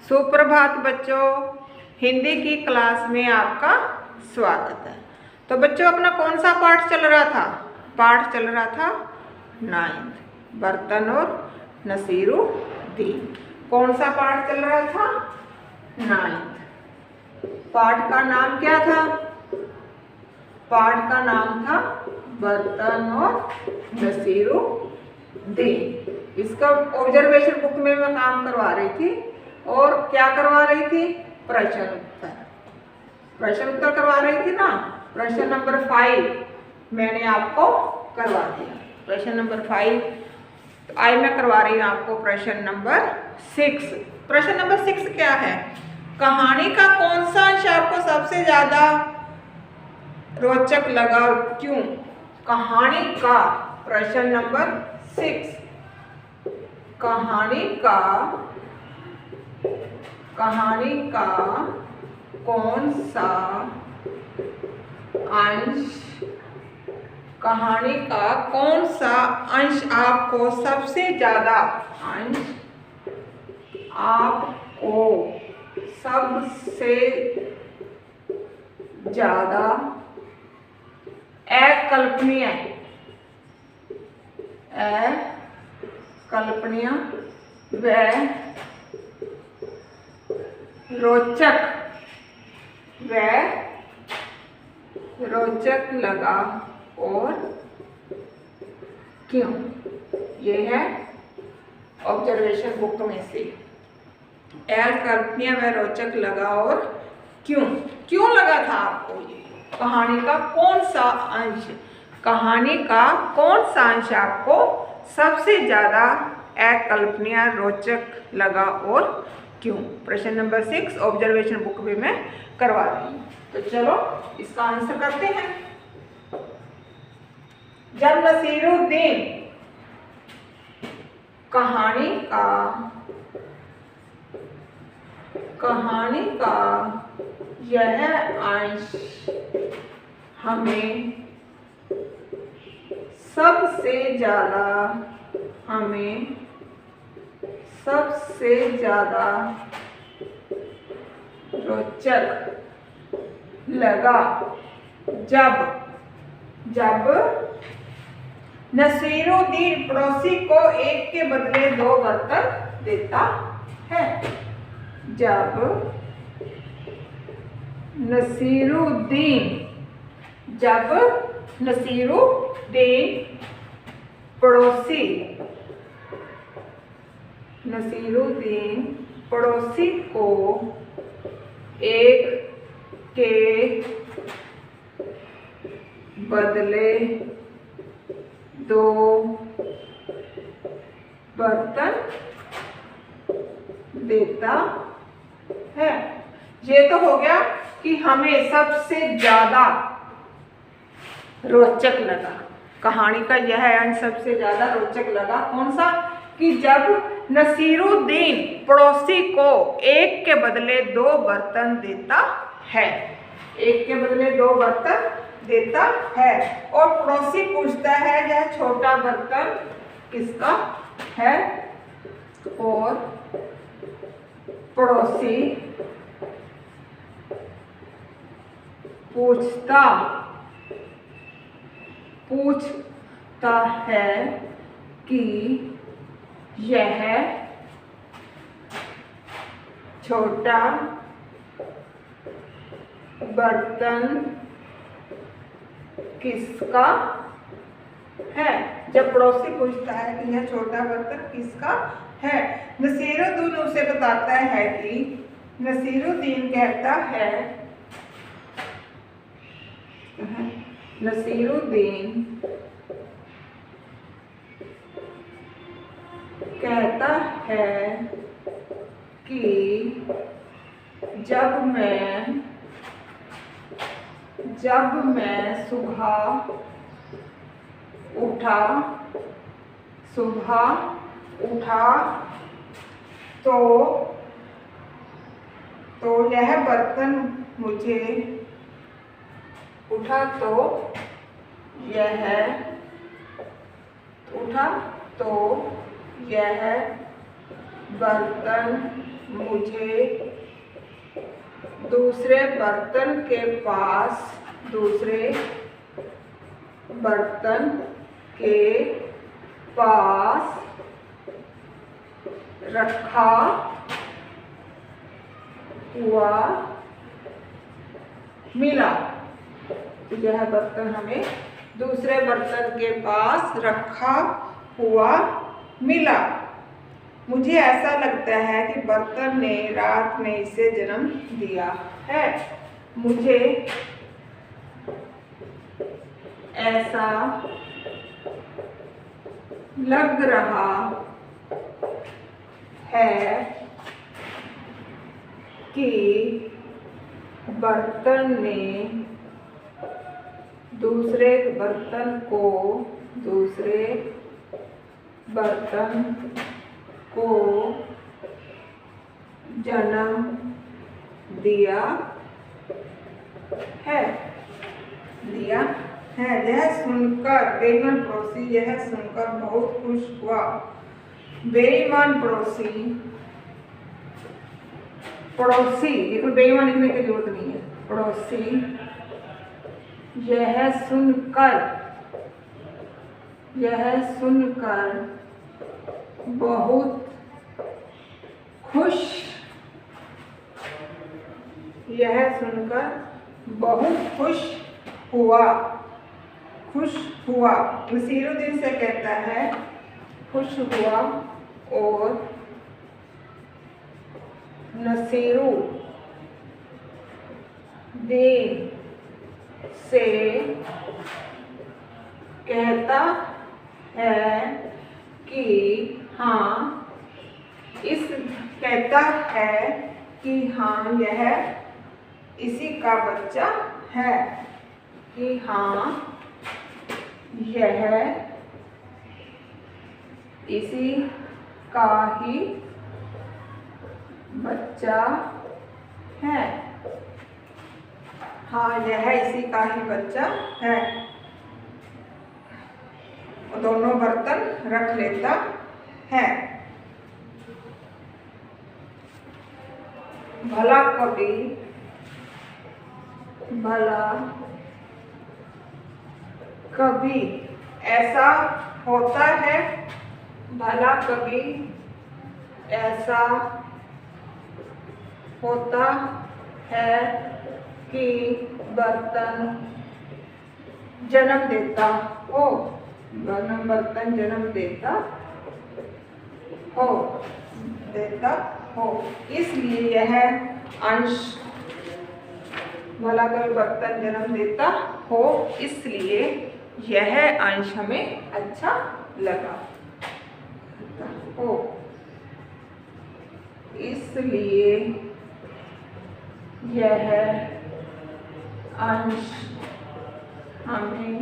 सुप्रभात बच्चों, हिंदी की क्लास में आपका स्वागत है। तो बच्चों अपना कौन सा पाठ चल रहा था? पाठ चल रहा था 9th, बर्तन और नसीरुद्दीन। कौन सा पाठ चल रहा था? 9th। पाठ का नाम क्या था? पाठ का नाम था बर्तन और नसीरुद्दीन। इसका ऑब्जर्वेशन बुक में मैं काम करवा रही थी और क्या करवा रही थी? प्रश्न उत्तर। प्रश्न उत्तर करवा रही थी ना। प्रश्न नंबर 5 मैंने आपको करवा दिया। प्रश्न नंबर 5 तो आज मैं करवा रही हूँ आपको प्रश्न नंबर 6। प्रश्न नंबर 6 क्या है? कहानी का कौन सा अंश आपको सबसे ज्यादा रोचक लगा और क्यों? कहानी का प्रश्न नंबर 6, कहानी का कौन सा अंश, कहानी का कौन सा अंश आपको सबसे ज्यादा, अंश आपको सबसे ज्यादा अकल्पनीय व रोचक लगा और क्यों? ये है ऑब्जर्वेशन बुक में से। अकल्पनीय व रोचक लगा और क्यों? क्यों लगा था आपको ये? कहानी का कौन सा अंश, कहानी का कौन सा अंश आपको सबसे ज्यादा अकल्पनीय रोचक लगा और क्यों? प्रश्न नंबर 6 ऑब्जर्वेशन बुक में मैं करवा रही हूँ। तो चलो इसका आंसर करते हैं। जब नसीरुद्दीन कहानी का यह अंश हमें सबसे ज्यादा रोचक लगा जब नसीरुद्दीन पड़ोसी को एक के बदले 2 बर्तन देता है। जब नसीरुद्दीन पड़ोसी को एक के बदले 2 बर्तन देता है। ये तो हो गया कि हमें सबसे ज्यादा रोचक लगा, कहानी का यह अंश सबसे ज्यादा रोचक लगा। कौन सा? कि जब नसीरुद्दीन पड़ोसी को एक के बदले 2 बर्तन देता है। एक के बदले 2 बर्तन देता है और पड़ोसी पूछता है यह छोटा बर्तन किसका है? और पड़ोसी पूछता है कि यह छोटा बर्तन किसका है? जब पड़ोसी पूछता है कि यह छोटा बर्तन किसका है, नसीरुद्दीन उसे बताता है कि नसीरुद्दीन कहता है कि जब मैं सुबह उठा तो यह बर्तन मुझे उठा तो यह बर्तन मुझे दूसरे बर्तन के पास रखा हुआ मिला। तो यह बर्तन हमें दूसरे बर्तन के पास रखा हुआ मिला। मुझे ऐसा लगता है कि बर्तन ने रात में इसे जन्म दिया है। मुझे ऐसा लग रहा है कि बर्तन ने दूसरे बर्तन को जन्म दिया है। यह सुनकर बेईमान बहुत खुश हुआ। बेईमान पड़ोसी ये कोई बेईमान लिखने की जरूरत नहीं है। पड़ोसी यह सुनकर बहुत खुश हुआ। नसीरुद्दीन से कहता है खुश हुआ और नसीरुद्दीन से कहता है कि यह इसी का बच्चा है। यह इसी का ही बच्चा है। यह इसी का ही बच्चा है। और दोनों बर्तन रख लेता है। भला कभी ऐसा होता है। कि बर्तन जन्म देता हो। इसलिए यह अंश भला कभी बर्तन जन्म देता हो, इसलिए यह अंश हमें अच्छा लगा हो। इसलिए यह अंश हमें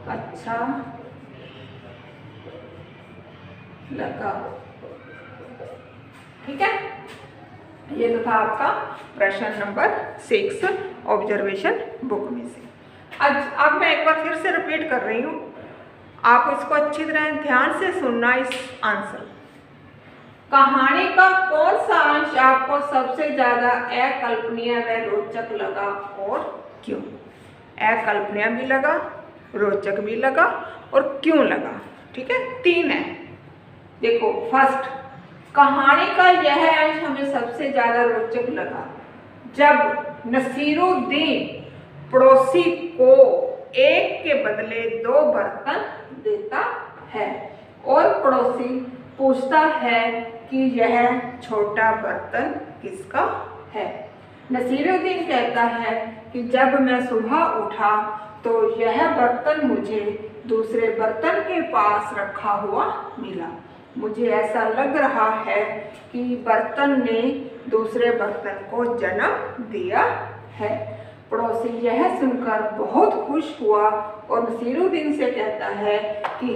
अच्छा लगा। ठीक है, ये तो था आपका प्रश्न नंबर 6 ऑब्जर्वेशन बुक में से। अब मैं एक बार फिर से रिपीट कर रही हूँ, आप इसको अच्छी तरह ध्यान से सुनना। इस आंसर कहानी का कौन सा अंश आपको सबसे ज्यादा अकल्पनीय व रोचक लगा और क्यों? अकल्पनीय भी लगा, रोचक भी लगा और क्यों लगा? ठीक है, 3 है। देखो, फर्स्ट, कहानी का यह अंश हमें सबसे ज्यादा रोचक लगा जब नसीरुद्दीन पड़ोसी को एक के बदले 2 बर्तन देता है और पड़ोसी पूछता है कि यह छोटा बर्तन किसका है। नसीरुद्दीन कहता है कि जब मैं सुबह उठा तो यह बर्तन मुझे दूसरे बर्तन के पास रखा हुआ मिला। मुझे ऐसा लग रहा है कि बर्तन ने दूसरे बर्तन को जन्म दिया है। पड़ोसी यह सुनकर बहुत खुश हुआ और नसीरुद्दीन से कहता है कि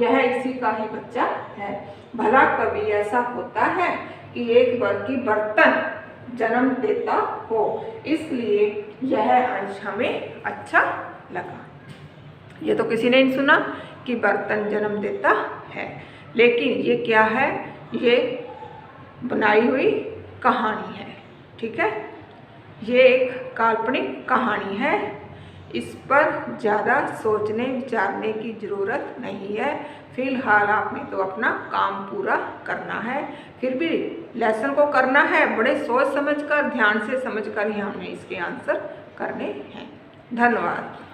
यह इसी का ही बच्चा है। भला कभी ऐसा होता है कि एक बर्तन जन्म देता हो, इसलिए यह अंश हमें अच्छा लगा। ये तो किसी ने नहीं सुना कि बर्तन जन्म देता है, लेकिन ये क्या है? ये बनाई हुई कहानी है। ठीक है, ये एक काल्पनिक कहानी है, इस पर ज़्यादा सोचने विचारने की ज़रूरत नहीं है। फिलहाल आपने तो अपना काम पूरा करना है, फिर भी लेसन को करना है बड़े सोच समझकर, ध्यान से समझकर ही हमने इसके आंसर करने हैं। धन्यवाद।